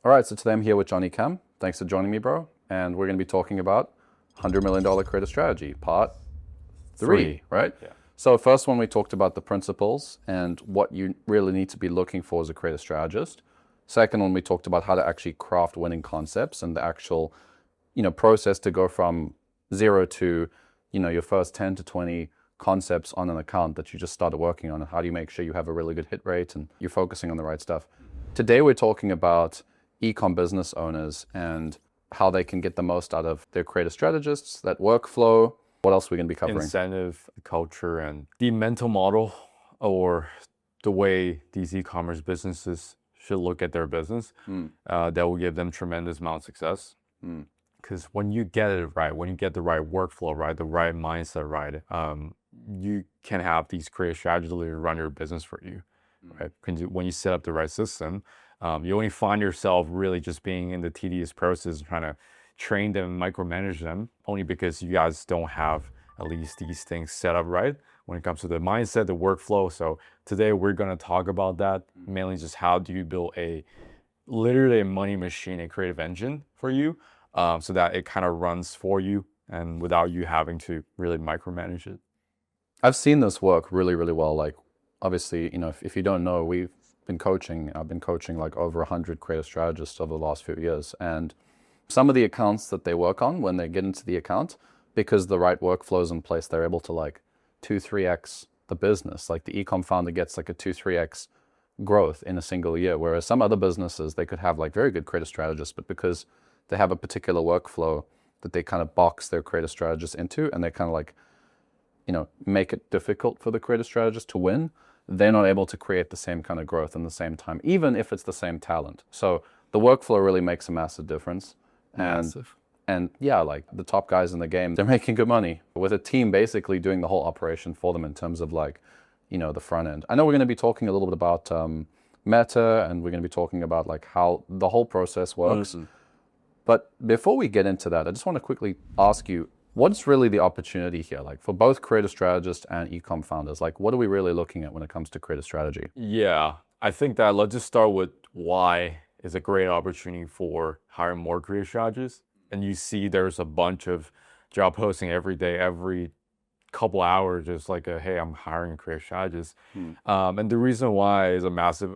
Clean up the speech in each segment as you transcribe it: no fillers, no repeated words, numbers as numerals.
All right, so today I'm here with Johnny Kam. Thanks for joining me, bro. And we're going to be talking about $100 million creator strategy, part three, right? Yeah. So first one, we talked about the principles and what you really need to be looking for as a creator strategist. Second one, we talked about how to actually craft winning concepts and the actual, process to go from zero to, your first 10 to 20 concepts on an account that you just started working on, and how do you make sure you have a really good hit rate and you're focusing on the right stuff. Today, we're talking about Ecom business owners and how they can get the most out of their creator strategists, that workflow. What else are we going to be covering? Incentive, culture, and the mental model or the way these e-commerce businesses should look at their business that will give them tremendous amount of success. Because when you get it right, when you get the right workflow right, the right mindset right, you can have these creative strategies to run your business for you. Right? When you set up the right system, you only find yourself really just being in the tedious process, trying to train them, micromanage them, only because you guys don't have at least these things set up right when it comes to the mindset, the workflow. So today we're going to talk about that, mainly just how do you build literally a money machine, a creative engine for you, so that it kind of runs for you and without you having to really micromanage it. I've seen this work really, really well. Like, obviously, if you don't know, I've been coaching like over 100 creative strategists over the last few years. And some of the accounts that they work on, when they get into the account, because the right workflows in place, they're able to like 2-3x the business. Like the Ecom founder gets like a 2-3x growth in a single year. Whereas some other businesses, they could have like very good creative strategists, but because they have a particular workflow that they kind of box their creative strategists into, and they kind of like, make it difficult for the creative strategist to win, they're not able to create the same kind of growth in the same time, even if it's the same talent. So the workflow really makes a massive difference. And yeah, like the top guys in the game, they're making good money with a team basically doing the whole operation for them in terms of like, the front end. I know we're going to be talking a little bit about meta, and we're going to be talking about like how the whole process works. But before we get into that, I just want to quickly ask you, what's really the opportunity here? Like for both creative strategists and Ecom founders, like what are we really looking at when it comes to creative strategy? Yeah, I think that let's just start with why is a great opportunity for hiring more creative strategists. And you see there's a bunch of job posting every day, every couple hours, just like hey, I'm hiring a creative strategist. And the reason why is a massive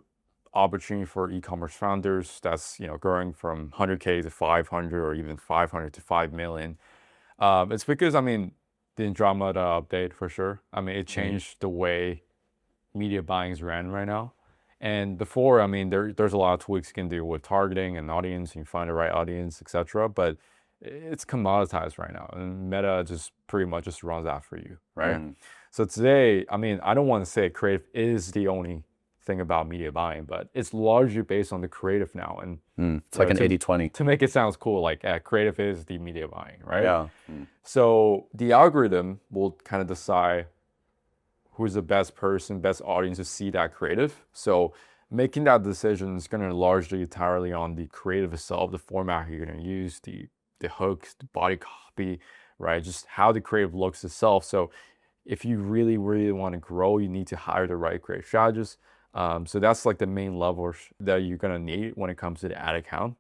opportunity for e-commerce founders that's growing from 100K to 500 or even 500 to 5 million. It's because, the Andromeda update for sure. It changed the way media buying is ran right now. And before, there's a lot of tweaks you can do with targeting and audience. You can find the right audience, etc. But it's commoditized right now. And Meta just pretty much just runs that for you, right? So today, I don't want to say creative is the only thing about media buying, but it's largely based on the creative now. And it's like an 80-20. To make it sound cool, like creative is the media buying, right? Yeah. So the algorithm will kind of decide who's the best person, best audience to see that creative. So making that decision is going to largely entirely on the creative itself, the format you're going to use, the hooks, the body copy, right? Just how the creative looks itself. So if you really, really want to grow, you need to hire the right creative strategist. So that's like the main level that you're going to need when it comes to the ad account.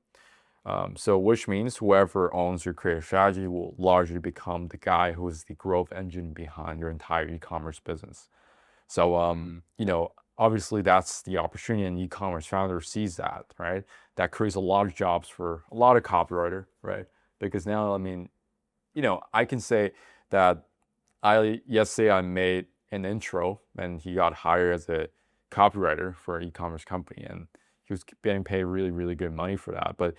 So which means whoever owns your creative strategy will largely become the guy who is the growth engine behind your entire e-commerce business. So, obviously that's the opportunity, and e-commerce founder sees that, right? That creates a lot of jobs for a lot of copywriter, right? Because now, I can say that yesterday I made an intro and he got hired as a copywriter for an e-commerce company, and he was getting paid really, really good money for that. But,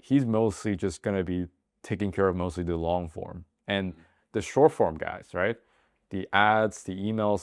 he's mostly just going to be taking care of mostly the long form and the short form guys, right? The ads, the emails,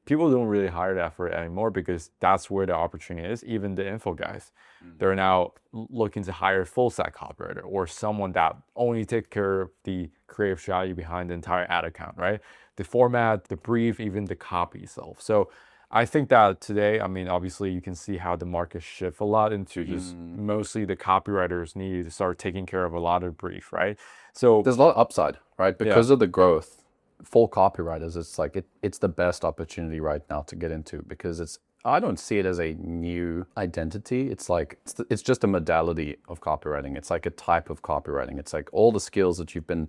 people don't really hire that for it anymore because that's where the opportunity is. Even the info guys, they're now looking to hire a full stack copywriter or someone that only takes care of the creative strategy behind the entire ad account, right? The format, the brief, even the copy itself. So I think that today, obviously you can see how the market shift a lot into just mostly the copywriters need to start taking care of a lot of brief, right? So there's a lot of upside, right? Because of the growth, for copywriters, it's like it's the best opportunity right now to get into, because it's I don't see it as a new identity. It's like, it's just a modality of copywriting. It's like a type of copywriting. It's like all the skills that you've been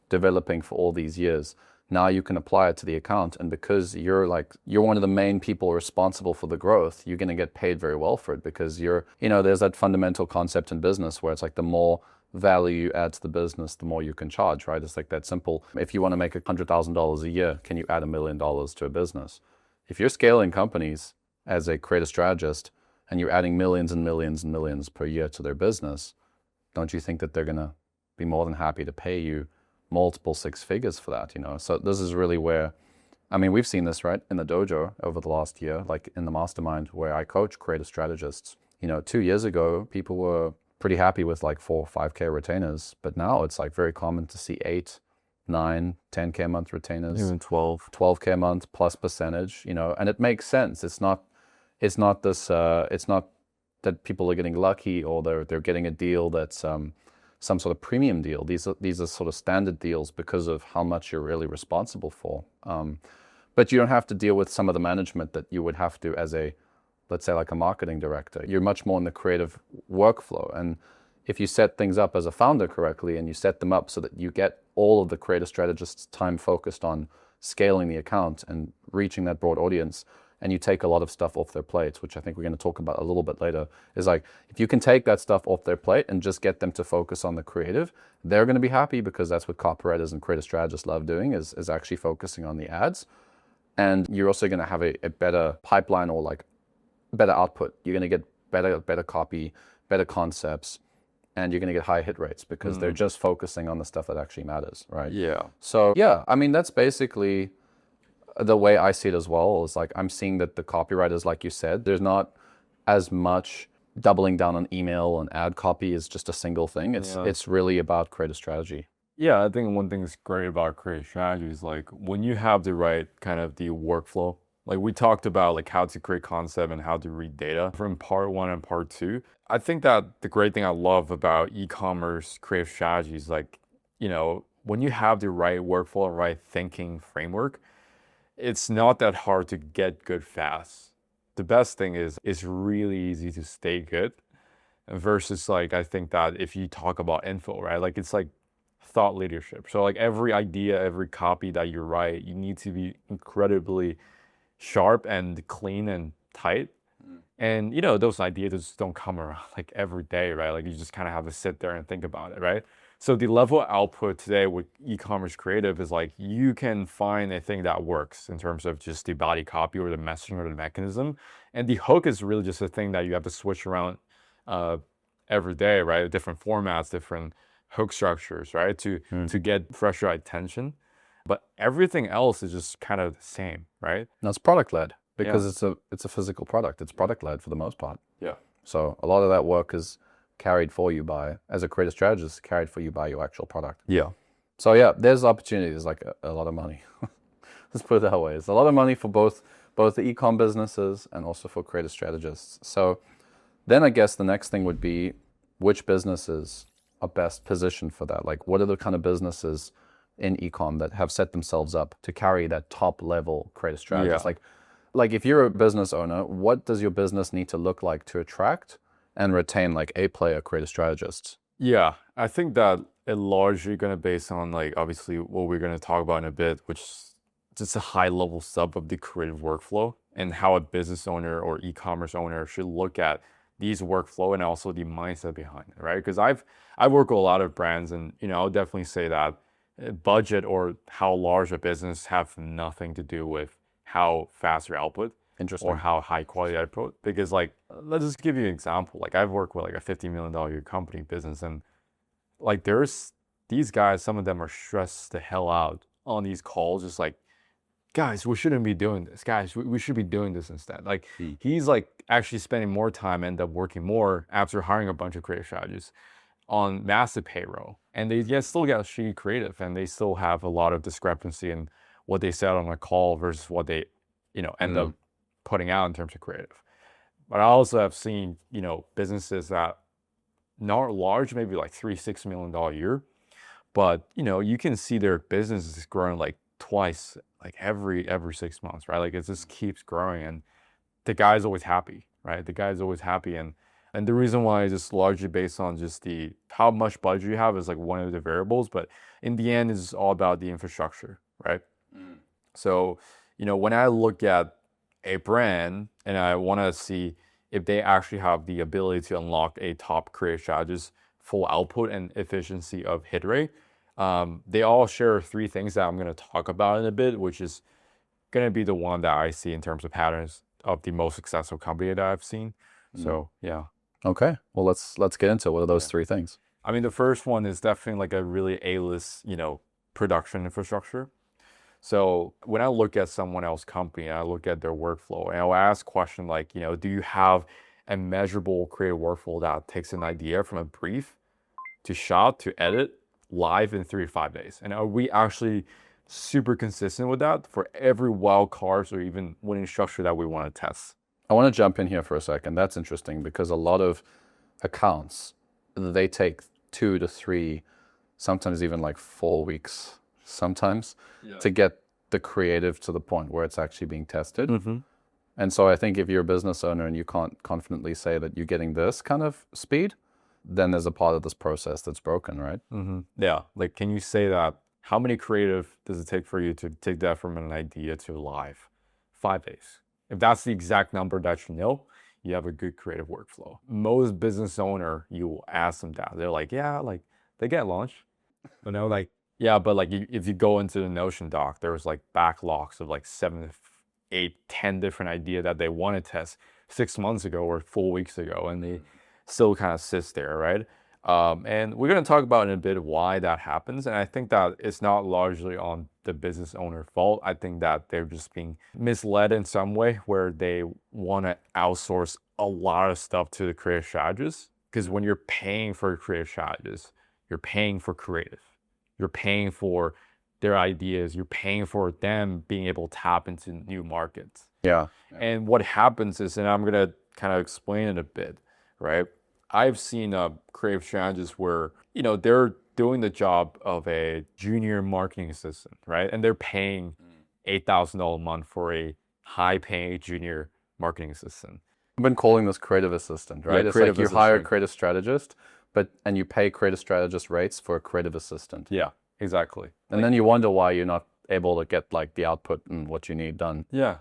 developing for all these years. Now you can apply it to the account. And because you're one of the main people responsible for the growth, you're going to get paid very well for it, because there's that fundamental concept in business where it's like the more value you add to the business, the more you can charge, right? It's like that simple. If you want to make $100,000 a year, can you add $1 million to a business? If you're scaling companies as a creative strategist and you're adding millions and millions and millions per year to their business, don't you think that they're going to be more than happy to pay you multiple six figures for that, So this is really where, we've seen this, right, in the dojo over the last year, like in the mastermind where I coach creative strategists. 2 years ago, people were pretty happy with like 4 or 5K retainers, but now it's like very common to see 8, 9, 10K a month retainers, even 12K a month plus percentage, and it makes sense. It's not that people are getting lucky or they're getting a deal that's some sort of premium deal. These are sort of standard deals because of how much you're really responsible for. But you don't have to deal with some of the management that you would have to as let's say like a marketing director. You're much more in the creative workflow. And if you set things up as a founder correctly and you set them up so that you get all of the creative strategists' time focused on scaling the account and reaching that broad audience, and you take a lot of stuff off their plates, which I think we're going to talk about a little bit later, is like, if you can take that stuff off their plate and just get them to focus on the creative, they're going to be happy, because that's what copywriters and creative strategists love doing, is actually focusing on the ads. And you're also going to have a better pipeline, or like better output. You're going to get better copy, better concepts, and you're going to get high hit rates because they're just focusing on the stuff that actually matters, right? Yeah. So yeah, that's basically the way I see it as well. Is like, I'm seeing that the copywriters, like you said, there's not as much doubling down on email and ad copy is just a single thing. It's really about creative strategy. Yeah, I think one thing that's great about creative strategy is like when you have the right kind of the workflow. Like we talked about like how to create concept and how to read data from part 1 and part 2. I think that the great thing I love about e-commerce creative strategy is like, when you have the right workflow and right thinking framework, it's not that hard to get good fast. The best thing is it's really easy to stay good versus like, I think that if you talk about info, right? Like it's like thought leadership. So like every idea, every copy that you write, you need to be incredibly sharp and clean and tight. And those ideas just don't come around like every day, right? Like you just kind of have to sit there and think about it, right? So the level of output today with e-commerce creative is like you can find a thing that works in terms of just the body copy or the messaging or the mechanism. And the hook is really just a thing that you have to switch around every day, right? Different formats, different hook structures, right? To get fresher attention. But everything else is just kind of the same, right? Now it's product led because it's a physical product. It's product led for the most part. Yeah. So a lot of that work is carried for you by, as a creative strategist, carried for you by your actual product. Yeah. So yeah, there's opportunities, like a lot of money. Let's put it that way. It's a lot of money for both the e-com businesses and also for creative strategists. So then I guess the next thing would be, which businesses are best positioned for that? Like, what are the kind of businesses in e-com that have set themselves up to carry that top level creative strategist? Yeah. Like if you're a business owner, what does your business need to look like to attract and retain like A-player creative strategists? Yeah, I think that it largely going to base on like obviously what we're going to talk about in a bit, which is just a high level sub of the creative workflow and how a business owner or e-commerce owner should look at these workflow and also the mindset behind it, right? Because I work with a lot of brands, and I'll definitely say that budget or how large a business have nothing to do with how fast your output. Interesting. Or how high quality output. Because like, let's just give you an example. Like I've worked with like a $50 million company business, and like there's these guys, some of them are stressed the hell out on these calls, just like, guys, we shouldn't be doing this. Guys, we should be doing this instead. Like he's like actually spending more time, end up working more after hiring a bunch of creative strategists on massive payroll. And they still get shitty creative, and they still have a lot of discrepancy in what they said on a call versus what they, end up putting out in terms of creative. But I also have seen, businesses that not large, maybe like $3-6 million a year, but you can see their business is growing like twice, like every 6 months, right? Like it just keeps growing, and the guy's always happy, right? The guy's always happy. And the reason why is just largely based on just how much budget you have is like one of the variables, but in the end, it's all about the infrastructure, right? So, when I look at a brand and I want to see if they actually have the ability to unlock a top creative strategist full output and efficiency of hit rate, they all share three things that I'm going to talk about in a bit, which is going to be the one that I see in terms of patterns of the most successful company that I've seen. So, yeah. Okay. Well, let's get into it. What are those three things? I mean, the first one is definitely like a really A-list, production infrastructure. So when I look at someone else's company, I look at their workflow, and I'll ask a question like, do you have a measurable creative workflow that takes an idea from a brief to shot to edit live in 3 to 5 days? And are we actually super consistent with that for every wild cards or even winning structure that we want to test? I want to jump in here for a second. That's interesting because a lot of accounts, they take 2 to 3, sometimes even like 4 weeks sometimes to get the creative to the point where it's actually being tested. And so I think if you're a business owner and you can't confidently say that you're getting this kind of speed, then there's a part of this process that's broken, right? Yeah. Like, can you say that? How many creative does it take for you to take that from an idea to live? 5 days. If that's the exact number that you have a good creative workflow. Most business owner, you will ask them that. They're like, yeah, like they get launched. Like, yeah, but like if you go into the Notion doc, there's like backlogs of like 7, 8, 10 different ideas that they want to test 6 months ago or 4 weeks ago, and they still kind of sits there, right? And we're going to talk about in a bit why that happens. And I think that it's not largely on the business owner's fault. I think that they're just being misled in some way where they want to outsource a lot of stuff to the creative strategist. Because when you're paying for a creative strategist, you're paying for creative. You're paying for their ideas. You're paying for them being able to tap into new markets. Yeah. And what happens is, and I'm going to kind of explain it a bit, right? I've seen creative strategists where, they're doing the job of a junior marketing assistant, right? And they're paying $8,000 a month for a high-paying junior marketing assistant. I've been calling this creative assistant, right? Yeah, it's like you creative hire a assistant. creative strategist, and you pay creative strategist rates for a creative assistant. Yeah, exactly. And then you wonder why you're not able to get like the output and what you need done. Yeah.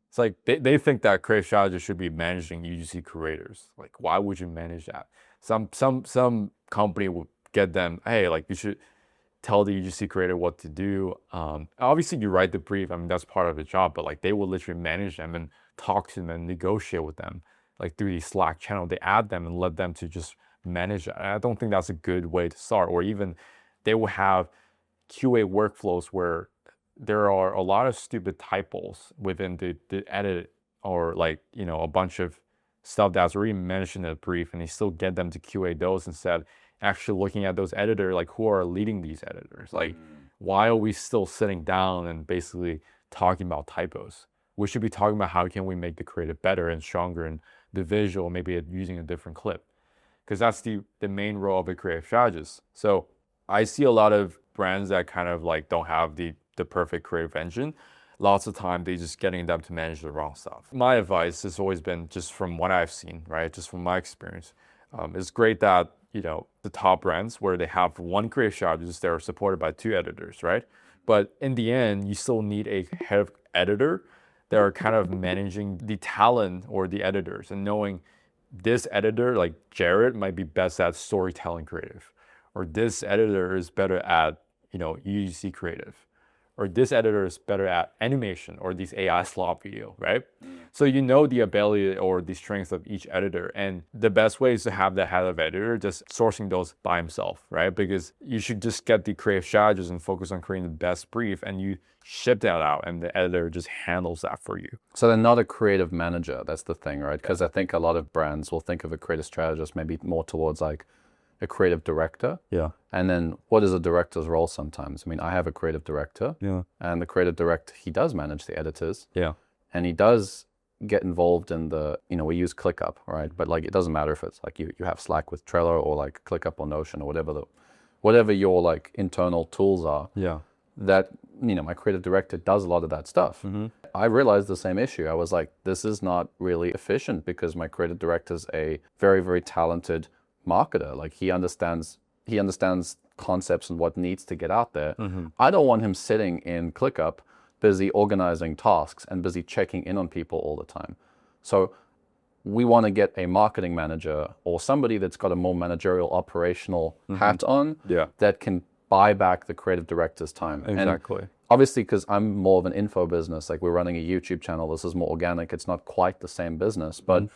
It's like they think that creative strategists should be managing UGC creators. Like, why would you manage that? Some company will get them, hey, like you should tell the UGC creator what to do. Obviously, you write the brief. I mean, that's part of the job. But like, they will literally manage them and talk to them and negotiate with them, like through the Slack channel. They add them and let them to just manage that. And I don't think that's a good way to start. Or even they will have QA workflows where there are a lot of stupid typos within the edit, or like, a bunch of stuff that's already mentioned in the brief, and they still get them to QA those instead actually looking at those editors, like who are leading these editors. Like, why are we still sitting down and basically talking about typos? We should be talking about how can we make the creative better and stronger, and the visual, maybe using a different clip, because that's the main role of a creative strategist. So I see a lot of brands that kind of like don't have the perfect creative engine. Lots of time they just getting them to manage the wrong stuff. My advice has always been, just from what I've seen, right, just from my experience, it's great that the top brands where they have one creative strategist, they're supported by 2 editors, right? But in the end, you still need a head of editor that are kind of managing the talent or the editors, and knowing this editor, like Jared, might be best at storytelling creative, or this editor is better at UGC creative, or this editor is better at animation or these AI slot video, right? So the ability or the strengths of each editor. And the best way is to have the head of editor just sourcing those by himself, right? Because you should just get the creative strategist and focus on creating the best brief, and you ship that out, and the editor just handles that for you. So they're not a creative manager. That's the thing, right? Because I think a lot of brands will think of a creative strategist maybe more towards like a creative director. Yeah. And then what is a director's role sometimes? I mean, I have a creative director. Yeah. And the creative director, he does manage the editors. Yeah. And he does get involved in the, we use ClickUp, right? But like, it doesn't matter if it's like you have Slack with Trello or like ClickUp or Notion or whatever your like internal tools are. Yeah. That, my creative director does a lot of that stuff. I realized the same issue. I was like, this is not really efficient because my creative director's a very, very talented marketer. Like he understands concepts and what needs to get out there. I don't want him sitting in ClickUp busy organizing tasks and busy checking in on people all the time. So we want to get a marketing manager or somebody that's got a more managerial operational hat on that can buy back the creative director's time. Exactly. And obviously, because I'm more of an info business, like we're running a YouTube channel, this is more organic. It's not quite the same business, but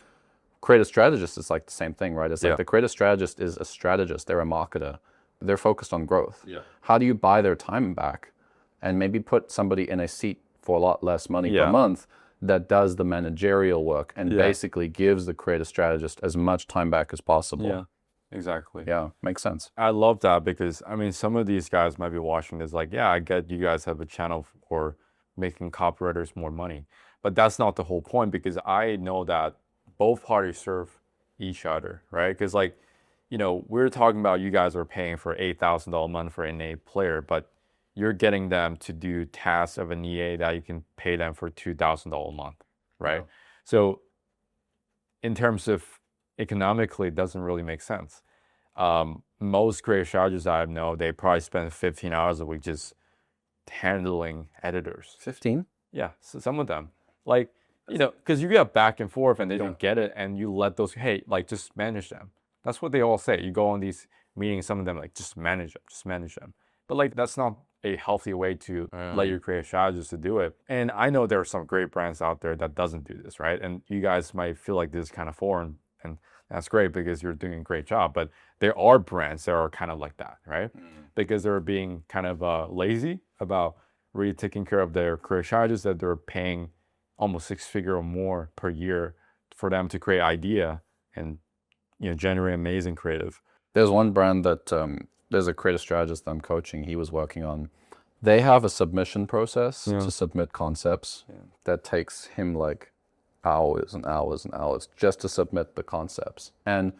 creative strategist is like the same thing, right? It's like the creative strategist is a strategist. They're a marketer. They're focused on growth. How do you buy their time back and maybe put somebody in a seat for a lot less money per month that does the managerial work and basically gives the creative strategist as much time back as possible? Yeah, exactly. Yeah, makes sense. I love that because, I mean, some of these guys might be watching this like, yeah, I get you guys have a channel for making copywriters more money. But that's not the whole point, because I know that both parties serve each other, right? Because like, you know, we're talking about you guys are paying for $8,000 a month for an A player, but you're getting them to do tasks of an EA that you can pay them for $2,000 a month, right? Yeah. So in terms of economically, it doesn't really make sense. Most creative strategists I know, they probably spend 15 hours a week just handling editors. 15? Yeah, so some of them. Like, you know, because you get back and forth and they don't get it, and you let those, hey, like, just manage them. That's what they all say. You go on these meetings, some of them like, just manage them. But like, that's not a healthy way to let your creative strategist to do it. And I know there are some great brands out there that doesn't do this, right? And you guys might feel like this is kind of foreign, and that's great because you're doing a great job. But there are brands that are kind of like that, right? Because they're being kind of lazy about really taking care of their creative strategists, that they're paying almost 6-figure or more per year for them to create idea and, you know, generate amazing creative. There's one brand that there's a creative strategist that I'm coaching. He was working on. They have a submission process to submit concepts that takes him like hours and hours and hours just to submit the concepts. And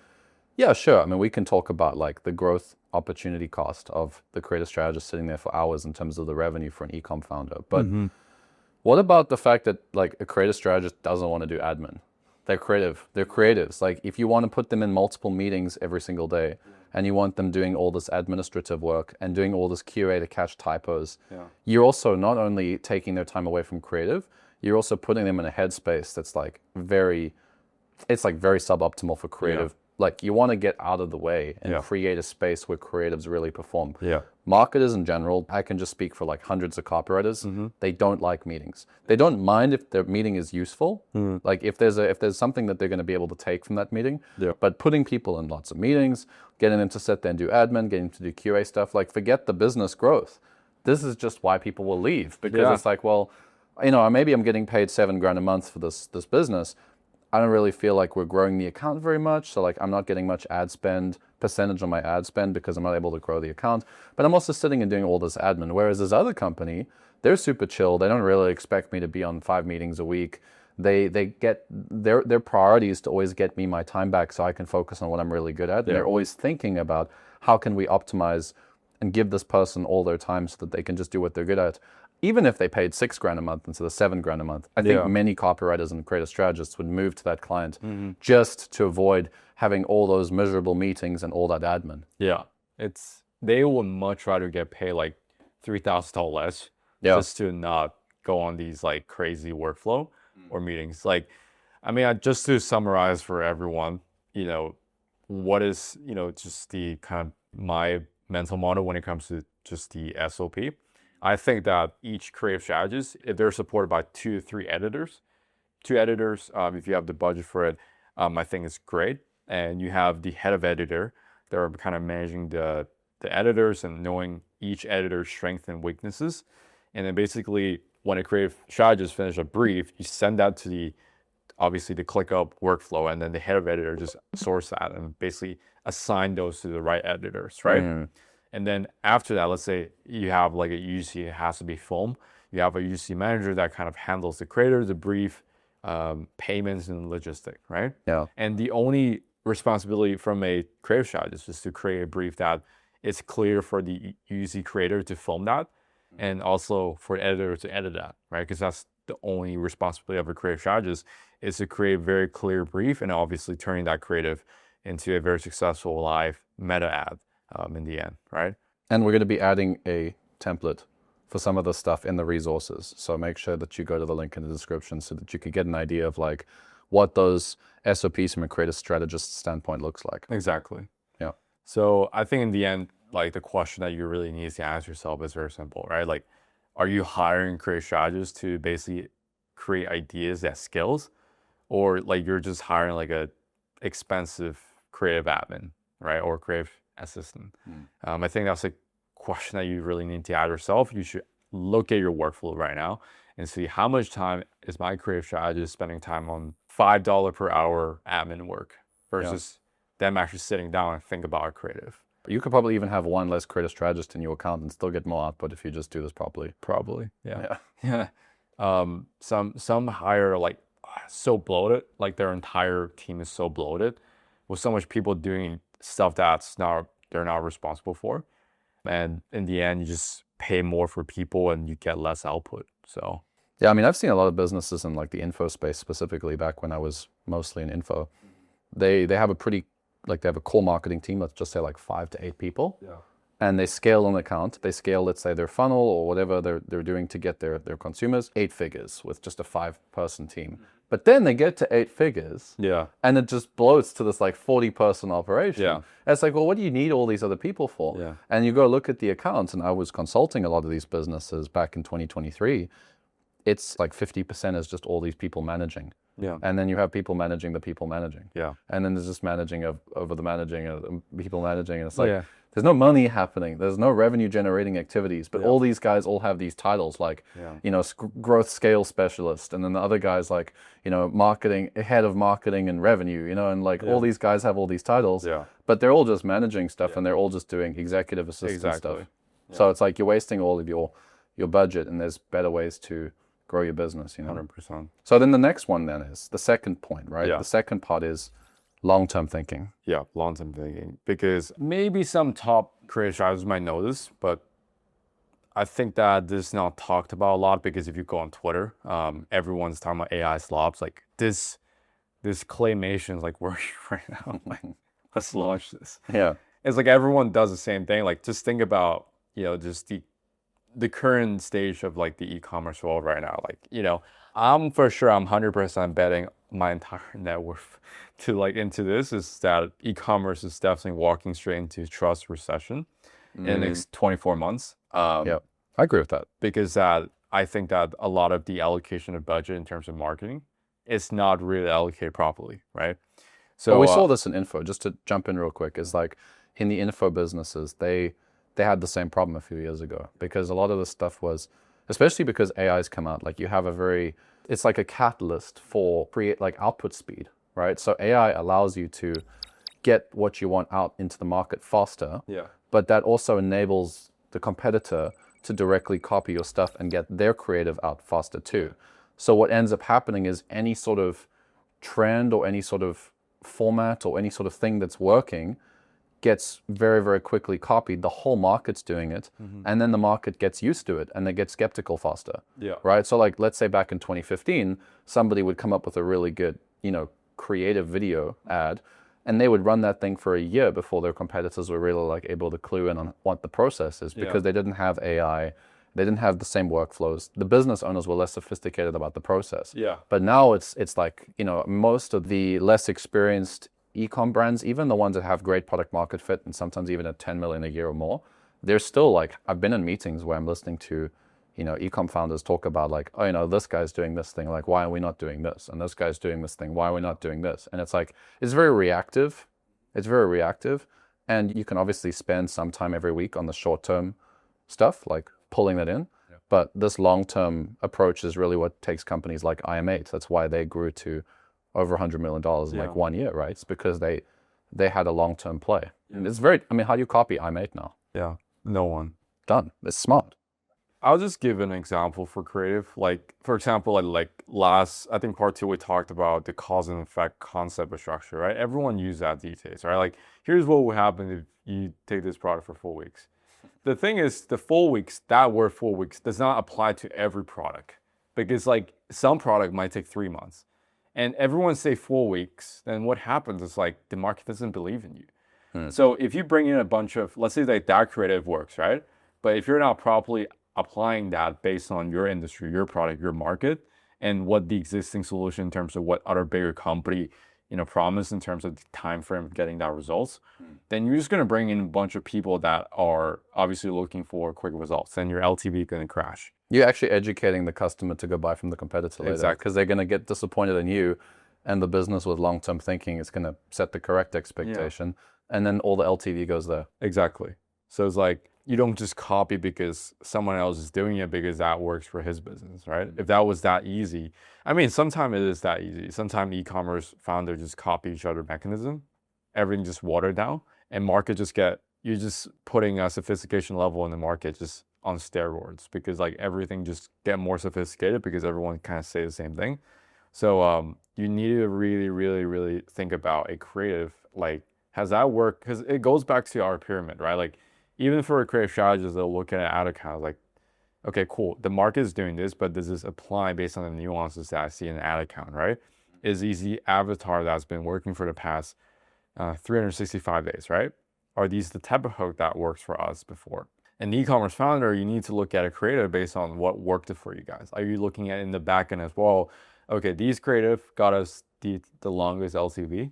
yeah, sure. I mean, we can talk about like the growth opportunity cost of the creative strategist sitting there for hours in terms of the revenue for an ecom founder. But what about the fact that like a creative strategist doesn't want to do admin? They're creative. They're creatives. Like if you want to put them in multiple meetings every single day and you want them doing all this administrative work and doing all this QA to catch typos, you're also not only taking their time away from creative, you're also putting them in a headspace that's like very suboptimal for creative. Like you want to get out of the way and create a space where creatives really perform. Marketers in general, I can just speak for like hundreds of copywriters. They don't like meetings. They don't mind if their meeting is useful. Like if there's something that they're going to be able to take from that meeting. But putting people in lots of meetings, getting them to sit there and do admin, getting them to do QA stuff, like forget the business growth. This is just why people will leave, because it's like, well, you know, maybe I'm getting paid $7,000 a month for this business. I don't really feel like we're growing the account very much. So like I'm not getting much ad spend, percentage on my ad spend because I'm not able to grow the account. But I'm also sitting and doing all this admin. Whereas this other company, they're super chill. They don't really expect me to be on 5 meetings a week. They get their priority is to always get me my time back so I can focus on what I'm really good at. And they're always thinking about how can we optimize and give this person all their time so that they can just do what they're good at. Even if they paid $6,000 a month instead of $7,000 a month, I think many copywriters and creative strategists would move to that client just to avoid having all those miserable meetings and all that admin. Yeah, they would much rather get paid like $3,000 less just to not go on these like crazy workflow or meetings. Like, I mean, just to summarize for everyone, you know, what is, you know, just the kind of my mental model when it comes to just the SOP. I think that each creative strategist, if they're supported by 2 to 3 editors, if you have the budget for it, I think it's great. And you have the head of editor, they're kind of managing the editors and knowing each editor's strengths and weaknesses. And then basically, when a creative strategist finishes a brief, you send that to obviously the ClickUp workflow, and then the head of editor just source that and basically assign those to the right editors, right? And then after that, let's say you have like a UGC, it has to be film. You have a UGC manager that kind of handles the creator, the brief, payments, and logistic, right? And the only responsibility from a creative strategist is to create a brief that it's clear for the UGC creator to film that, and also for the editor to edit that, right? Because the only responsibility of a creative strategist is to create a very clear brief and obviously turning that creative into a very successful live meta ad in the end, right? And we're going to be adding a template for some of the stuff in the resources. So make sure that you go to the link in the description so that you could get an idea of like what those SOPs from a creative strategist standpoint looks like. Exactly. Yeah. So I think in the end, like the question that you really need to ask yourself is very simple, right? Like, are you hiring creative strategists to basically create ideas that skills, or like you're just hiring like a expensive creative admin, right? Or creative assistant? I think that's a question that you really need to ask yourself. You should look at your workflow right now and see how much time is my creative strategist spending time on $5 per hour admin work versus them actually sitting down and think about a creative. You could probably even have one less creative strategist in your account and still get more output if you just do this properly. Probably, yeah. Some hire like so bloated, like their entire team is so bloated with so much people doing stuff they're not responsible for. And in the end, you just pay more for people and you get less output. So yeah, I mean, I've seen a lot of businesses in like the info space specifically back when I was mostly in info. They have a pretty, like they have a core marketing team, let's just say like 5 to 8 people. yeah. And they scale an account. They scale, let's say, their funnel or whatever they're doing to get their consumers, 8 figures with just a 5-person team. But then they get to 8 figures, and it just bloats to this like 40-person operation. Yeah. And it's like, well, what do you need all these other people for? Yeah. And you go look at the accounts, and I was consulting a lot of these businesses back in 2023. It's like 50% is just all these people managing. Yeah. And then you have people managing the people managing. Yeah. And then there's just managing over the managing of people managing. And it's like, there's no money happening. There's no revenue generating activities. But all these guys all have these titles like, you know, growth scale specialist. And then the other guys like, you know, marketing, head of marketing and revenue, you know, and like all these guys have all these titles. Yeah. But they're all just managing stuff and they're all just doing executive assistant stuff. Yeah. So it's like you're wasting all of your budget, and there's better ways to grow your business, you know. 100%. So then the next one then is the second point, right? Yeah. The second part is long-term thinking. Yeah, long-term thinking. Because maybe some top creative strategists might know this, but I think that this is not talked about a lot, because if you go on Twitter, everyone's talking about AI slobs. Like this claymation is like working right now. Like, let's launch this. Yeah. It's like everyone does the same thing. Like just think about, you know, just the current stage of like the e-commerce world right now. Like, you know, I'm 100% betting my entire net worth to like into this is that e-commerce is definitely walking straight into trust recession in the next 24 months. Yeah, I agree with that. Because I think that a lot of the allocation of budget in terms of marketing is not really allocated properly, right? So well, we saw this in info, just to jump in real quick, is like in the info businesses, they had the same problem a few years ago, because a lot of the stuff was, especially because AI's come out, like you have it's like a catalyst for create like output speed, right? So AI allows you to get what you want out into the market faster, but that also enables the competitor to directly copy your stuff and get their creative out faster too. So what ends up happening is any sort of trend or any sort of format or any sort of thing that's working gets very, very quickly copied. The whole market's doing it. And then the market gets used to it and they get skeptical faster. Right? So like, let's say back in 2015, somebody would come up with a really good, you know, creative video ad, and they would run that thing for a year before their competitors were really like able to clue in on what the process is, because they didn't have AI. They didn't have the same workflows. The business owners were less sophisticated about the process. But now it's like, you know, most of the less experienced ecom brands, even the ones that have great product market fit and sometimes even at 10 million a year or more, they're still like, I've been in meetings where I'm listening to, you know, ecom founders talk about like, oh, you know, this guy's doing this thing, like, why are we not doing this? And this guy's doing this thing, why are we not doing this? And it's like, it's very reactive. It's very reactive. And you can obviously spend some time every week on the short-term stuff, like pulling that in. But this long-term approach is really what takes companies like IM8. That's why they grew to over $100 million in like 1 year, right? It's because they had a long-term play. And it's very, I mean, how do you copy IM8 now? No one. Done. It's smart. I'll just give an example for creative. Like, for example, like last, I think part 2, we talked about the cause and effect concept of structure, right? Everyone uses that these days, right? Like, here's what will happen if you take this product for 4 weeks. The thing is, the 4 weeks, that word 4 weeks does not apply to every product. because like some product might take 3 months and everyone say 4 weeks, then what happens is like the market doesn't believe in you. So if you bring in a bunch of, let's say like that creative works, right? But if you're not properly applying that based on your industry, your product, your market, and what the existing solution in terms of what other bigger company, promise in terms of the time frame of getting that results, then you're just going to bring in a bunch of people that are obviously looking for quick results, and your LTV going to crash. You're actually educating the customer to go buy from the competitor later. Exactly. Because they're going to get disappointed in you, and the business with long-term thinking is going to set the correct expectation, and then all the LTV goes there. Exactly. So it's like, you don't just copy because someone else is doing it because that works for his business, right? If that was that easy, I mean, sometimes it is that easy. Sometimes e-commerce founders just copy each other mechanism, everything just watered down, and you're just putting a sophistication level in the market just on steroids, because like everything just get more sophisticated because everyone kind of say the same thing. So you need to really, really, really think about a creative, like, has that worked? Because it goes back to our pyramid, right? Like, even for a creative strategist, they'll look at an ad account like, okay, cool, the market is doing this, but does this apply based on the nuances that I see in an ad account, right? Is the avatar that's been working for the past 365 days, right? Are these the type of hook that works for us before? An e-commerce founder, you need to look at a creative based on what worked for you guys. Are you looking at in the back end as well? Okay, these creative got us the longest LTV.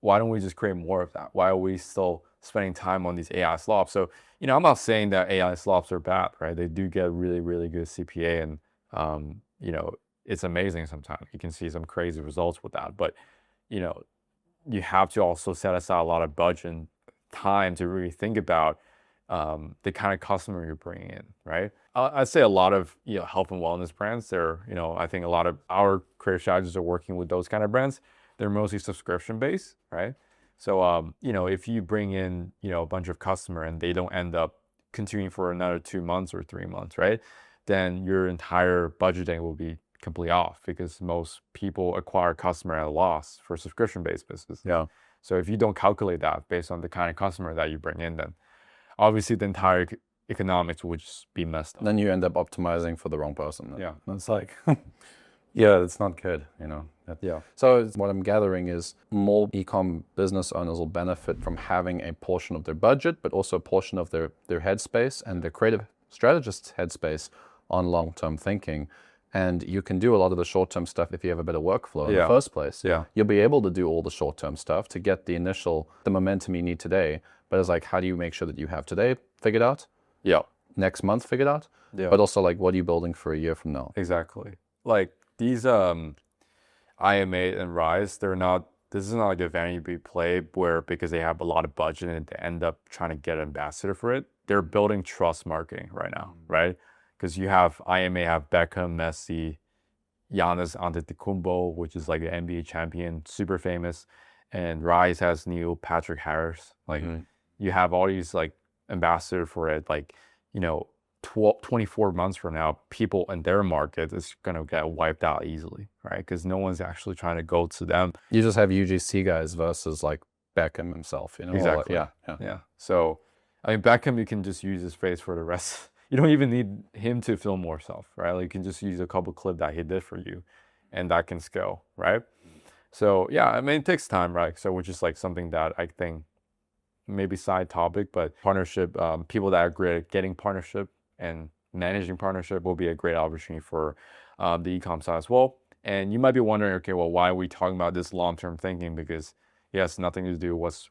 Why don't we just create more of that? Why are we still spending time on these AI slops? So, I'm not saying that AI slops are bad, right? They do get really, really good CPA, and, it's amazing sometimes. You can see some crazy results with that. But, you have to also set aside a lot of budget and time to really think about the kind of customer you're bringing in, right? I'd say a lot of, health and wellness brands, I think a lot of our creative strategists are working with those kind of brands. They're mostly subscription based, right? So, if you bring in, a bunch of customer and they don't end up continuing for another 2 months or 3 months, right? Then your entire budgeting will be completely off, because most people acquire customer at a loss for subscription-based business. Yeah. So if you don't calculate that based on the kind of customer that you bring in, then obviously the entire economics would just be messed up. Then you end up optimizing for the wrong person. Yeah. It's like, yeah, it's not good, Yeah. So what I'm gathering is more e-com business owners will benefit from having a portion of their budget, but also a portion of their headspace and their creative strategist's headspace on long-term thinking. And you can do a lot of the short-term stuff if you have a better workflow in the first place. Yeah. You'll be able to do all the short-term stuff to get the momentum you need today. But it's like, how do you make sure that you have today figured out? Yeah. Next month figured out? Yeah. But also, like, what are you building for a year from now? Exactly. Like these IM8 and Rise, this is not like a vanity play where because they have a lot of budget and they end up trying to get an ambassador for it. They're building trust marketing right now, right? Because you have IMA have Beckham, Messi, Giannis Antetokounmpo, which is like an NBA champion, super famous, and Rise has Neil Patrick Harris. Like you have all these like ambassador for it. Like 24 months from now, people in their market is gonna get wiped out easily, right? Because no one's actually trying to go to them. You just have UGC guys versus like Beckham himself, Exactly. Yeah. So, I mean, Beckham, you can just use his face for the rest. You don't even need him to film more stuff, right? Like you can just use a couple clips that he did for you, and that can scale, right? So yeah, I mean, it takes time, right? So which is like something that I think maybe side topic, but partnership, people that are great at getting partnership and managing partnership will be a great opportunity for the e-com side as well. And you might be wondering, okay, well, why are we talking about this long-term thinking? Because it has nothing to do with what's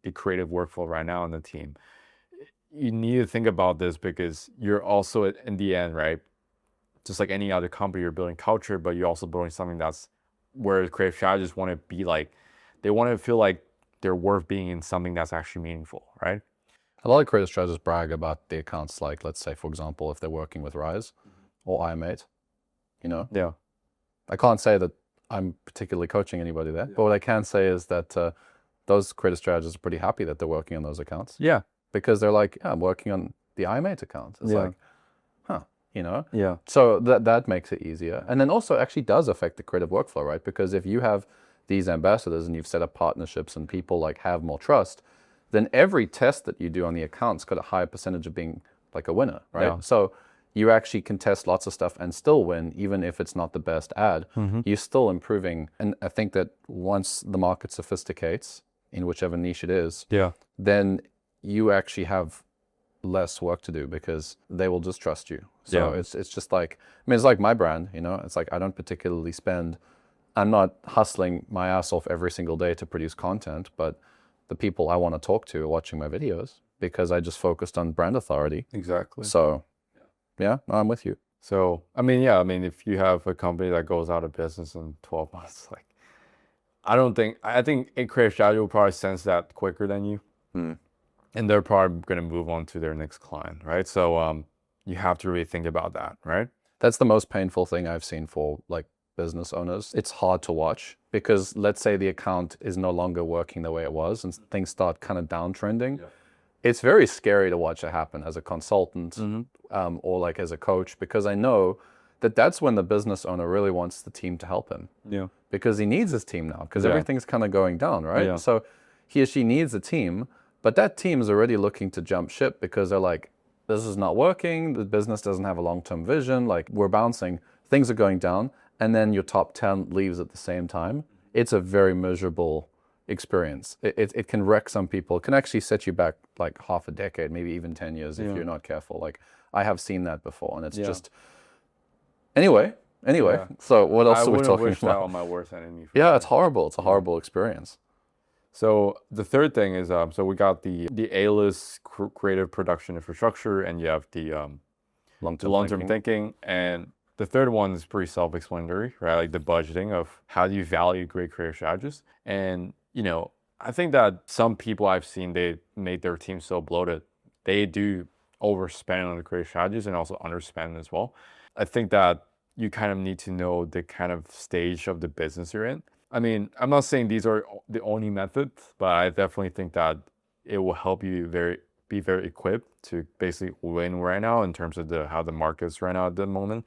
the creative workflow right now in the team. You need to think about this because you're also in the end, right? Just like any other company, you're building culture, but you're also building something that's where creative strategists want to be like, they want to feel like they're worth being in something that's actually meaningful, right? A lot of creative strategists brag about the accounts, like, let's say, for example, if they're working with Rise or IM8, Yeah. I can't say that I'm particularly coaching anybody there, but what I can say is that those creative strategists are pretty happy that they're working on those accounts. Yeah. Because they're like, yeah, I'm working on the IM8 account. It's like, Yeah. So that makes it easier. And then also actually does affect the creative workflow, right? Because if you have these ambassadors and you've set up partnerships and people like have more trust, then every test that you do on the account's got a higher percentage of being like a winner, right? Yeah. So you actually can test lots of stuff and still win, even if it's not the best ad. You're still improving. And I think that once the market sophisticates in whichever niche it is, then you actually have less work to do because they will just trust you. So it's just like, I mean, it's like my brand, you know, it's like I don't particularly spend, I'm not hustling my ass off every single day to produce content, but the people I want to talk to are watching my videos because I just focused on brand authority. Exactly. So yeah, I'm with you. So, I mean, if you have a company that goes out of business in 12 months, like, I think a creative strategy will probably sense that quicker than you. And they're probably going to move on to their next client, right? So, you have to really think about that, right? That's the most painful thing I've seen for like business owners. It's hard to watch because let's say the account is no longer working the way it was and things start kind of downtrending. It's very scary to watch it happen as a consultant or like as a coach, because I know that that's when the business owner really wants the team to help him. Because he needs his team now because everything's kind of going down, right? So he or she needs a team, but that team is already looking to jump ship because they're like, this is not working. The business doesn't have a long-term vision. Like, we're bouncing, things are going down. And then your top 10 leaves at the same time. It's a very miserable experience. It can wreck some people. It can actually set you back like half a decade, maybe even 10 years if you're not careful. Like, I have seen that before, and it's just... Anyway, so what else are we talking wish about? That on my worst enemy. Yeah, it's horrible. It's a horrible experience. So the third thing is, so we got the A-list creative production infrastructure, and you have the long-term thinking. And the third one is pretty self-explanatory, right? Like the budgeting of how do you value great creative strategists. And, you know, I think that some people I've seen, they made their team so bloated, they do overspend on the creative strategies and also underspend as well. I think that you kind of need to know the kind of stage of the business you're in. I mean, I'm not saying these are the only methods, but I definitely think that it will help you be very equipped to basically win right now in terms of how the market's right now at the moment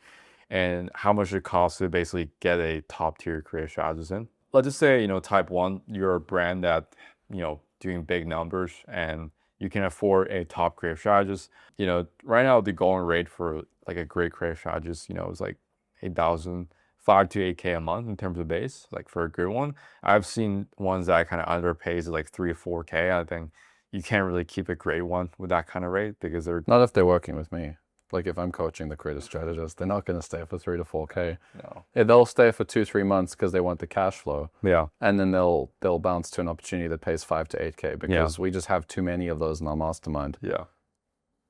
and how much it costs to basically get a top tier creative strategist in. Let's just say, you know, type 1, you're a brand that, you know, doing big numbers and you can afford a top creative strategist. You know, right now the going rate for like a great creative strategist, you know, is like 8,000. 5 to 8K a month in terms of base, like for a good one. I've seen ones that kind of underpays at like 3 to 4K. I think you can't really keep a great one with that kind of rate because they're... Not if they're working with me. Like if I'm coaching the creative strategist, they're not going to stay for 3 to 4K. No. Yeah, they'll stay for 2-3 months because they want the cash flow. Yeah. And then they'll bounce to an opportunity that pays 5 to 8K because we just have too many of those in our mastermind. Yeah.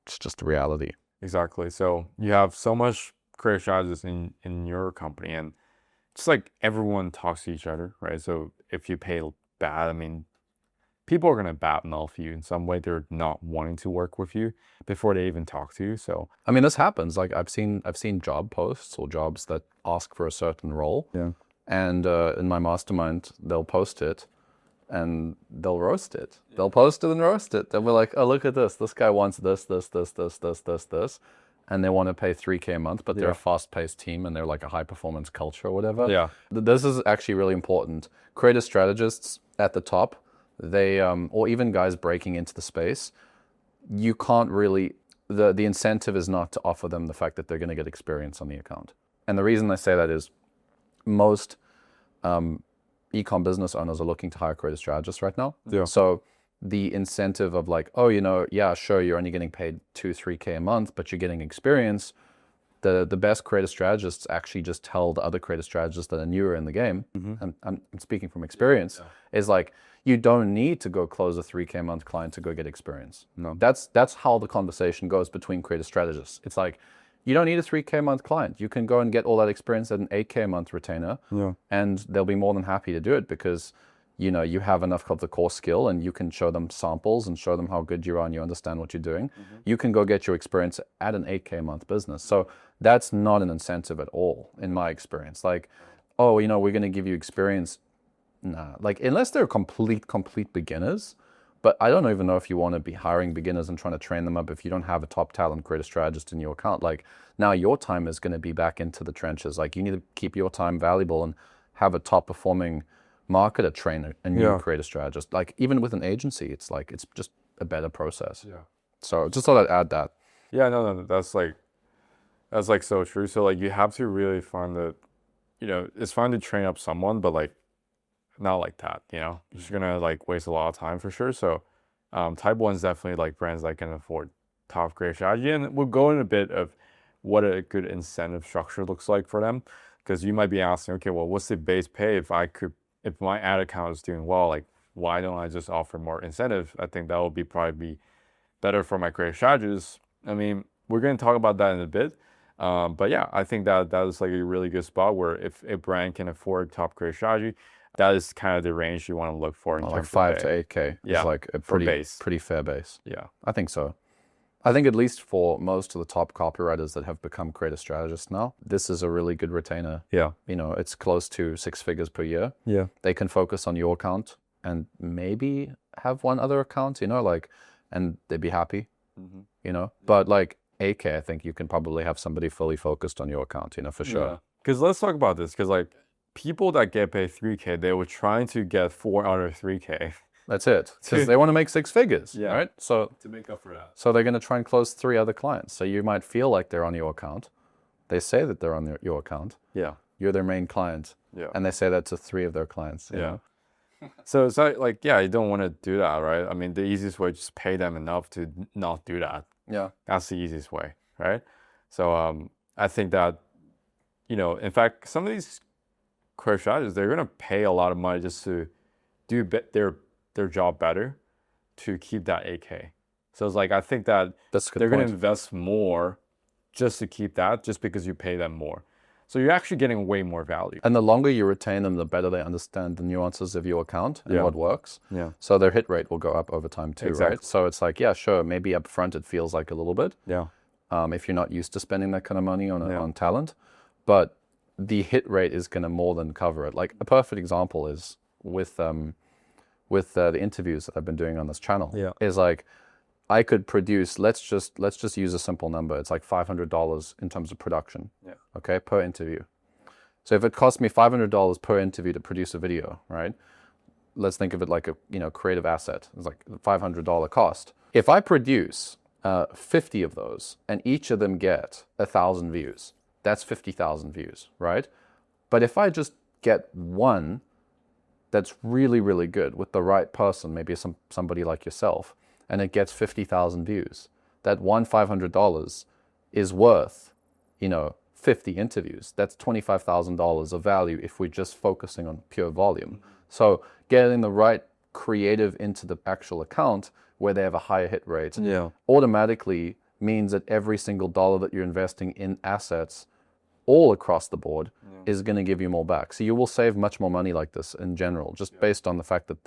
It's just a reality. Exactly. So you have so much creative strategists in your company, and just like everyone talks to each other, right? So if you pay bad, I mean, people are going to badmouth you in some way. They're not wanting to work with you before they even talk to you. So I mean, this happens. Like I've seen job posts or jobs that ask for a certain role. And in my mastermind, they'll post it and they'll roast it. They'll post it and roast it. They'll be like, oh, look at this. This guy wants this. And they want to pay 3K a month, but they're a fast-paced team and they're like a high-performance culture or whatever. This is actually really important. Creative strategists at the top, they or even guys breaking into the space, you can't really, the incentive is not to offer them the fact that they're going to get experience on the account. And the reason I say that is most ecom business owners are looking to hire creative strategists right now. So the incentive of like, oh, you know, yeah, sure, you're only getting paid 2-3K a month, but you're getting experience. The best creative strategists actually just tell the other creative strategists that are newer in the game, and I'm speaking from experience, is like, you don't need to go close a 3K a month client to go get experience. No. That's how the conversation goes between creative strategists. It's like, you don't need a 3K a month client. You can go and get all that experience at an 8K a month retainer, and they'll be more than happy to do it because you know, you have enough of the core skill and you can show them samples and show them how good you are and you understand what you're doing. You can go get your experience at an 8K a month business. So that's not an incentive at all in my experience. Like, oh, you know, we're going to give you experience. Nah, like unless they're complete beginners, but I don't even know if you want to be hiring beginners and trying to train them up if you don't have a top talent creative strategist in your account. Like now your time is going to be back into the trenches. Like you need to keep your time valuable and have a top performing marketer train a new creative strategist. Like even with an agency, it's like, it's just a better process. So just thought I'd add that. Yeah, no, that's like, That's like so true. So like you have to really find it's fine to train up someone, but like not like that, You're just gonna like waste a lot of time for sure. So type 1 is definitely like brands that can afford top grade strategy. And we'll go in a bit of what a good incentive structure looks like for them. Because you might be asking, okay, well, what's the base pay if my ad account is doing well, like why don't I just offer more incentive? I think that would probably be better for my creative strategists. I mean, we're going to talk about that in a bit. But yeah, I think that is like a really good spot where if a brand can afford top creative strategy, that is kind of the range you want to look for in terms like of 5 pay. to 8K is like a pretty fair base. Yeah. I think so. I think at least for most of the top copywriters that have become creative strategists now, this is a really good retainer. Yeah. It's close to 6 figures per year. Yeah. They can focus on your account and maybe have one other account, and they'd be happy, But like 8K, I think you can probably have somebody fully focused on your account, for sure. Because let's talk about this. Because like people that get paid 3K, they were trying to get 4 out of 3K. That's it. Because they want to make 6 figures, right? So to make up for that. So they're going to try and close 3 other clients. So you might feel like they're on your account. They say that they're on your account. Yeah. You're their main client. Yeah. And they say that to 3 of their clients. Yeah. So it's like, yeah, you don't want to do that, right? I mean, the easiest way is just pay them enough to not do that. Yeah. That's the easiest way, right? So I think that, in fact, some of these creative strategists, they're going to pay a lot of money just to do their job better to keep that 8K. So it's like, I think that they're going to invest more just to keep that, just because you pay them more. So you're actually getting way more value. And the longer you retain them, the better they understand the nuances of your account and what works. Yeah. So their hit rate will go up over time too, Exactly. right? So it's like, yeah, sure, maybe up front it feels like a little bit. Yeah. If you're not used to spending that kind of money on talent. But the hit rate is going to more than cover it. Like a perfect example is with the interviews that I've been doing on this channel. Yeah. Is like I could produce, let's just use a simple number. It's like $500 in terms of production. Yeah. Okay, per interview. So if it costs me $500 per interview to produce a video, right? Let's think of it like a creative asset. It's like a $500 cost. If I produce 50 of those and each of them get 1,000 views, that's 50,000 views, right? But if I just get one that's really, really good with the right person, maybe somebody like yourself, and it gets 50,000 views, that $500 is worth, 50 interviews. That's $25,000 of value if we're just focusing on pure volume. So getting the right creative into the actual account where they have a higher hit rate automatically means that every single dollar that you're investing in assets all across the board is going to give you more back. So you will save much more money like this in general, just based on the fact that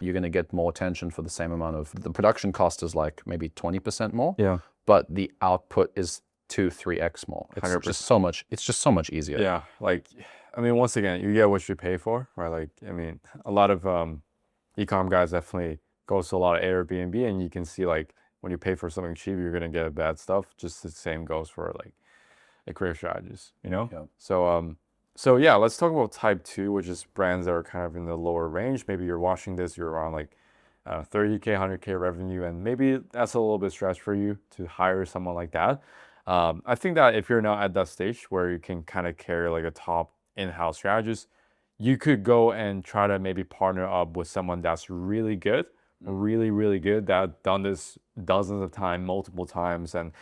you're going to get more attention for the same amount of, the production cost is like maybe 20% more, but the output is 2-3x more. It's just so much easier. Yeah, like, I mean, once again, you get what you pay for, right? Like, I mean, a lot of ecom guys definitely goes to a lot of Airbnb, and you can see like when you pay for something cheap, you're going to get bad stuff. Just the same goes for like a creative strategist, Yeah. So yeah, let's talk about type 2, which is brands that are kind of in the lower range. Maybe you're watching this, you're around like 30K, 100K revenue, and maybe that's a little bit stretch for you to hire someone like that. I think that if you're not at that stage where you can kind of carry like a top in-house strategist, you could go and try to maybe partner up with someone that's really good, really, really good, that done this dozens of times, multiple times, and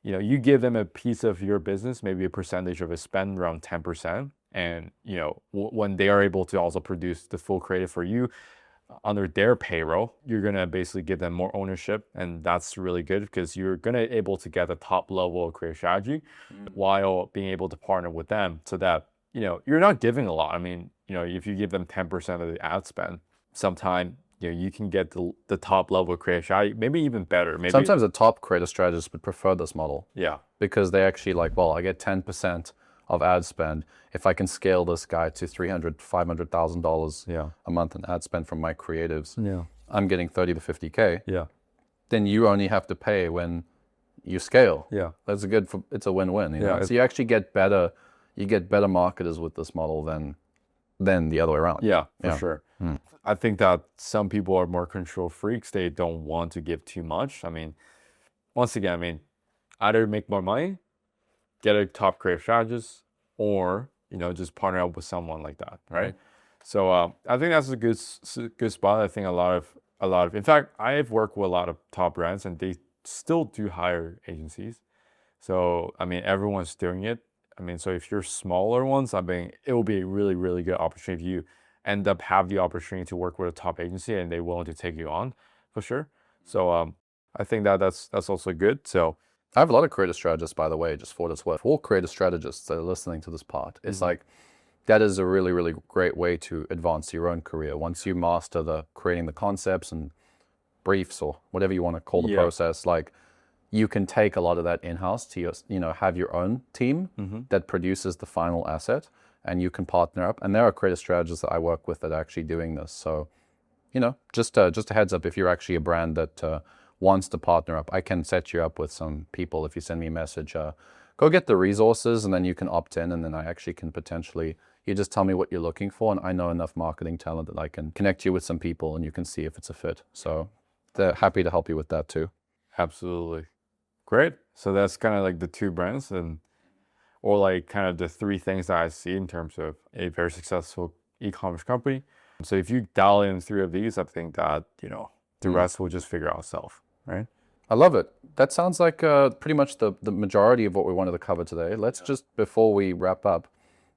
you give them a piece of your business, maybe a percentage of a spend, around 10%. And, when they are able to also produce the full creative for you under their payroll, you're going to basically give them more ownership. And that's really good because you're going to able to get the top level of creative strategy while being able to partner with them so that, you're not giving a lot. I mean, if you give them 10% of the ad spend, sometime you can get the top level creative strategy, maybe even better. Maybe sometimes the top creative strategists would prefer this model. Yeah. Because they actually I get 10% of ad spend. If I can scale this guy to $300,000, $500,000 a month in ad spend from my creatives, I'm getting 30 to 50K. Yeah. Then you only have to pay when you scale. Yeah. That's it's a win-win. Yeah. So you actually get better marketers with this model than the other way around. Yeah, for sure. I think that some people are more control freaks. They don't want to give too much. I mean, once again, either make more money get a top creative strategist, or just partner up with someone like that, right? So I think that's a good spot. I think a lot of in fact, I've worked with a lot of top brands, and they still do hire agencies. So I mean, everyone's doing it. I mean, so if you're smaller ones, I mean, it will be a really, really good opportunity if you end up have the opportunity to work with a top agency and they're willing to take you on, for sure. So I think that's also good. So I have a lot of creative strategists, by the way, just for what it's worth. For creative strategists that are listening to this part, it's like, that is a really, really great way to advance your own career. Once you master creating the concepts and briefs or whatever you want to call the process, like, you can take a lot of that in-house to your, have your own team that produces the final asset, and you can partner up. And there are creative strategists that I work with that are actually doing this. So, just a heads up, if you're actually a brand that wants to partner up, I can set you up with some people. If you send me a message, go get the resources, and then you can opt in, and then I actually can potentially, you just tell me what you're looking for, and I know enough marketing talent that I can connect you with some people, and you can see if it's a fit. So they're happy to help you with that too. Absolutely. Great. So that's kind of like the two brands, or like kind of the three things that I see in terms of a very successful e-commerce company. So if you dial in three of these, I think that, the rest will just figure out itself, right? I love it. That sounds like pretty much the majority of what we wanted to cover today. Let's just, before we wrap up,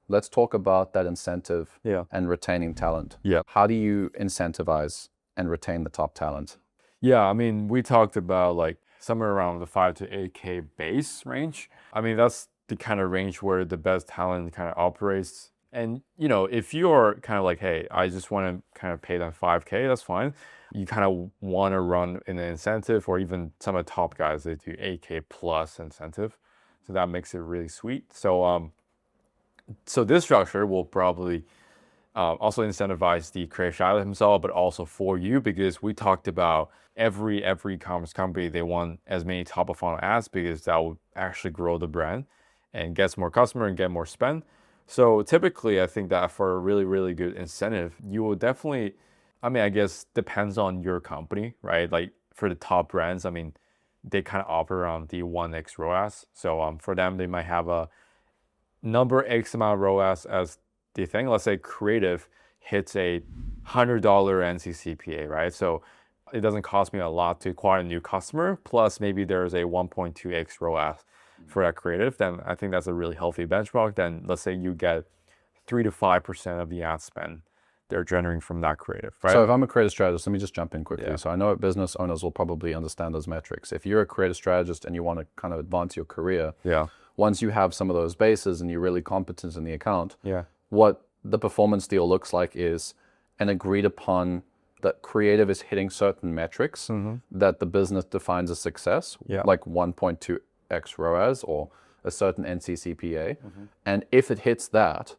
let's talk about that incentive and retaining talent. Yeah. How do you incentivize and retain the top talent? Yeah, I mean, we talked about like somewhere around the 5 to 8K base range. I mean, that's the kind of range where the best talent kind of operates. And, if you're kind of like, hey, I just want to kind of pay them 5K, that's fine. You kind of want to run an incentive, or even some of the top guys, they do 8K plus incentive. So that makes it really sweet. So, so this structure will probably also incentivize the creative strategist himself, but also for you, because we talked about every e-commerce company, they want as many top of funnel ads, because that will actually grow the brand and gets more customer and get more spend. So typically, I think that for a really, really good incentive, you will definitely, I mean, I guess depends on your company, right? Like for the top brands, I mean, they kind of operate around the 1x ROAS. So for them, they might have a number X amount of ROAS as the thing. Let's say creative hits a $100 NCCPA, right? So it doesn't cost me a lot to acquire a new customer, plus maybe there's a 1.2x ROAS for that creative, then I think that's a really healthy benchmark. Then let's say you get 3 to 5% of the ad spend they're generating from that creative, right? So if I'm a creative strategist, let me just jump in quickly. So I know business owners will probably understand those metrics. If you're a creative strategist and you want to kind of advance your career, once you have some of those bases and you're really competent in the account, what the performance deal looks like is an agreed upon that creative is hitting certain metrics that the business defines as success, like 1.2x ROAS or a certain NCCPA. And if it hits that,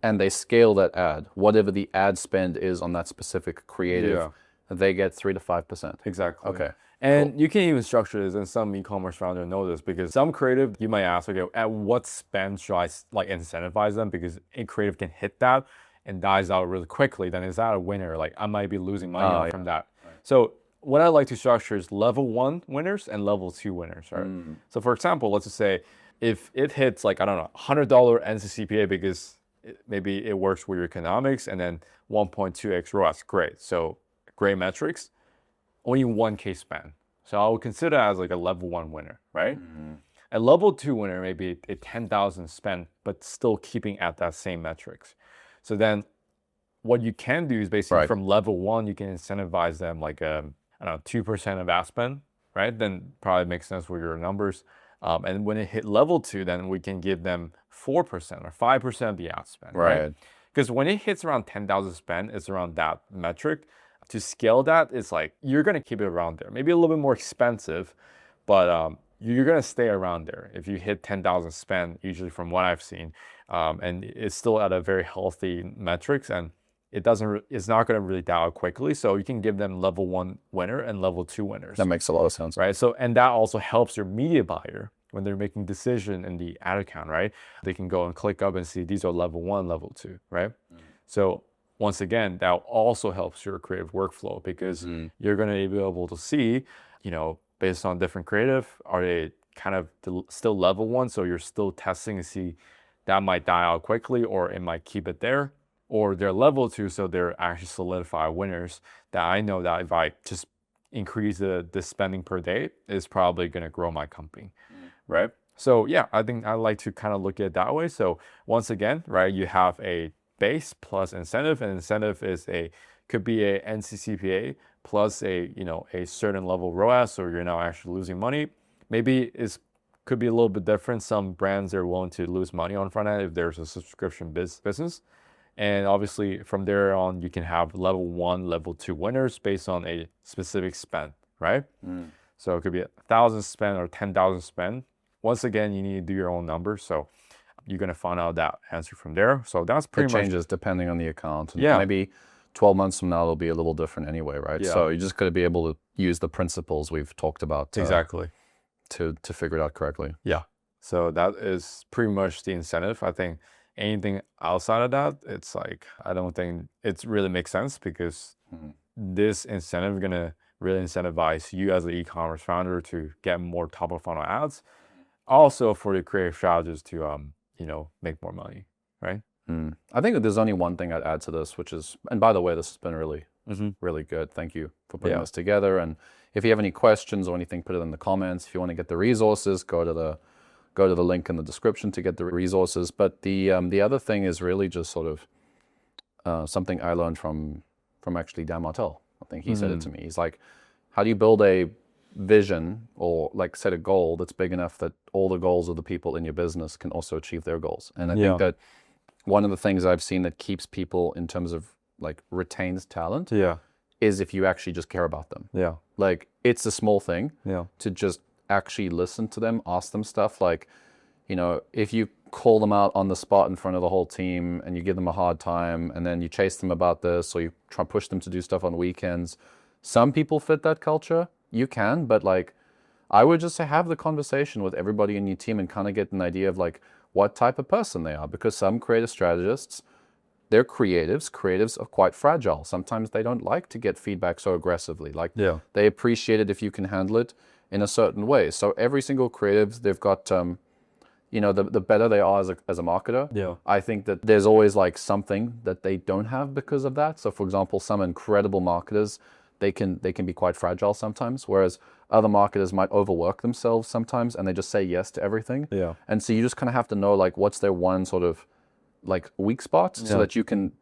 and they scale that ad, whatever the ad spend is on that specific creative, they get 3 to 5%. Exactly. Okay. And you can even structure this, and some e-commerce founders know this, because some creative, you might ask, okay, at what spend should I like incentivize them? Because a creative can hit that and dies out really quickly. Then is that a winner? Like I might be losing money from that. Right. So what I like to structure is level 1 winners and level 2 winners, right? So for example, let's just say if it hits like, I don't know, $100 NCCPA because maybe it works with your economics, and then 1.2x ROAS, great. So great metrics, only 1K spend. So I would consider as like a level 1 winner, right? A level 2 winner, maybe a 10,000 spend, but still keeping at that same metrics. So then what you can do is basically from level 1, you can incentivize them like, I don't know, 2% of ad spend, right? Then probably makes sense with your numbers. And when it hit level 2, then we can give them 4% or 5% of the ad spend, right? Because when it hits around 10,000 spend, it's around that metric. To scale that, it's like, you're going to keep it around there. Maybe a little bit more expensive, but you're going to stay around there. If you hit 10,000 spend, usually from what I've seen, and it's still at a very healthy metrics, and it's not going to really die out quickly. So you can give them level 1 winner and level 2 winners. That makes a lot of sense. Right. So, and that also helps your media buyer when they're making decision in the ad account, right? They can go and click up and see these are level 1, level 2, right? So once again, that also helps your creative workflow, because you're going to be able to see, based on different creative, are they kind of still level 1, so you're still testing to see that might die out quickly or it might keep it there, or they're level 2, so they're actually solidified winners that I know that if I just increase the spending per day, it's probably going to grow my company, right? So yeah, I think I like to kind of look at it that way. So once again, right, you have a base plus incentive, and incentive is could be a NCCPA plus a certain level ROAS, or you're now actually losing money. Maybe could be a little bit different. Some brands are willing to lose money on front end if there's a subscription business. And obviously from there on, you can have level 1, level 2 winners based on a specific spend, right? So it could be 1,000 spend or 10,000 spend. Once again, you need to do your own numbers. So you're going to find out that answer from there. So that's pretty much. It changes depending on the account. And yeah. Maybe 12 months from now, it'll be a little different anyway, right? Yeah. So you just got to be able to use the principles we've talked about. Exactly. To figure it out correctly. Yeah. So that is pretty much the incentive. I think anything outside of that, it's like, I don't think it really makes sense, because this incentive is going to really incentivize you as an e-commerce founder to get more top of funnel ads. Also for the creative strategist to, make more money, right? I think that there's only one thing I'd add to this, which is, and by the way, this has been really, really good. Thank you for putting this together. And if you have any questions or anything, put it in the comments. If you want to get the resources, go to the link in the description to get the resources. But the other thing is really just sort of something I learned from actually Dan Martell. I think he said it to me. He's like, how do you build a vision or like set a goal that's big enough that all the goals of the people in your business can also achieve their goals? And I think that one of the things I've seen that keeps people in terms of like retains talent is if you actually just care about them. Yeah. Like it's a small thing to just actually listen to them, ask them stuff. Like, if you call them out on the spot in front of the whole team and you give them a hard time and then you chase them about this, or you try to push them to do stuff on weekends, some people fit that culture. You can, but like, I would just have the conversation with everybody in your team and kind of get an idea of like what type of person they are, because some creative strategists, they're creatives. Creatives are quite fragile. Sometimes they don't like to get feedback so aggressively. Like they appreciate it if you can handle it in a certain way. So every single creative, they've got, the better they are as a marketer. I think that there's always like something that they don't have because of that. So for example, some incredible marketers, they can be quite fragile sometimes, whereas other marketers might overwork themselves sometimes and they just say yes to everything. And so you just kind of have to know like what's their one sort of like weak spot so that you can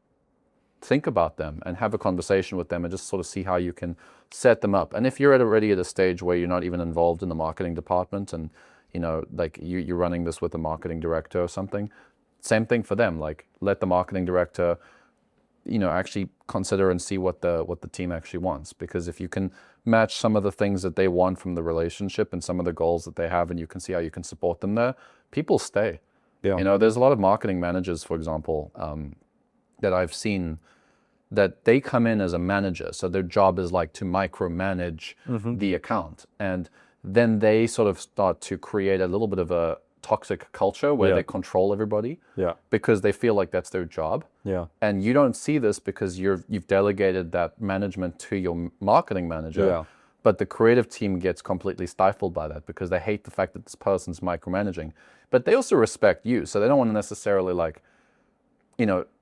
think about them and have a conversation with them and just sort of see how you can set them up. And if you're already at a stage where you're not even involved in the marketing department and like you're running this with a marketing director or something, same thing for them. Like let the marketing director actually consider and see what the team actually wants. Because if you can match some of the things that they want from the relationship and some of the goals that they have, and you can see how you can support them there, people stay. There's a lot of marketing managers, for example, that I've seen that they come in as a manager. So their job is like to micromanage the account. And then they sort of start to create a little bit of a toxic culture where they control everybody because they feel like that's their job. And you don't see this because you've delegated that management to your marketing manager. But the creative team gets completely stifled by that because they hate the fact that this person's micromanaging. But they also respect you. So they don't want to necessarily like,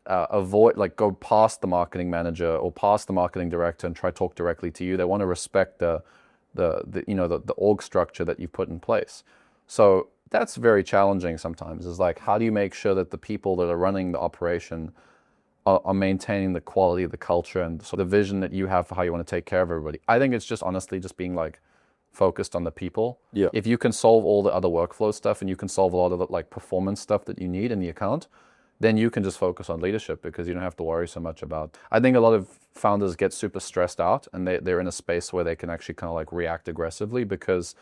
avoid, like go past the marketing manager or past the marketing director and try to talk directly to you. They want to respect the org structure that you put in place. So that's very challenging sometimes, is like, how do you make sure that the people that are running the operation are maintaining the quality of the culture and sort of the vision that you have for how you want to take care of everybody? I think it's just honestly just being like focused on the people. If you can solve all the other workflow stuff and you can solve a lot of the like performance stuff that you need in the account, then you can just focus on leadership because you don't have to worry so much about. I think a lot of founders get super stressed out and they're in a space where they can actually kind of like react aggressively because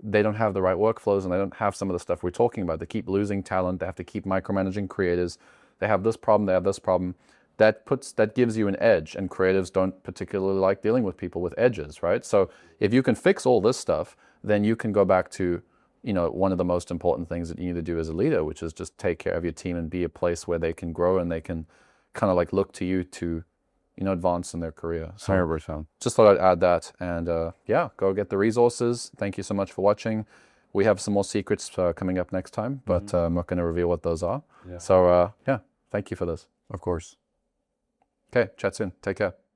they don't have the right workflows and they don't have some of the stuff we're talking about. They keep losing talent. They have to keep micromanaging creators. They have this problem. They have this problem. That gives you an edge, and creatives don't particularly like dealing with people with edges, right? So if you can fix all this stuff, then you can go back to, one of the most important things that you need to do as a leader, which is just take care of your team and be a place where they can grow and they can kind of like look to you to, advance in their career. So 100%. just thought I'd add that. And go get the resources. Thank you so much for watching. We have some more secrets coming up next time, but I'm not going to reveal what those are. Yeah. So yeah, thank you for this. Of course. Okay, chat soon. Take care.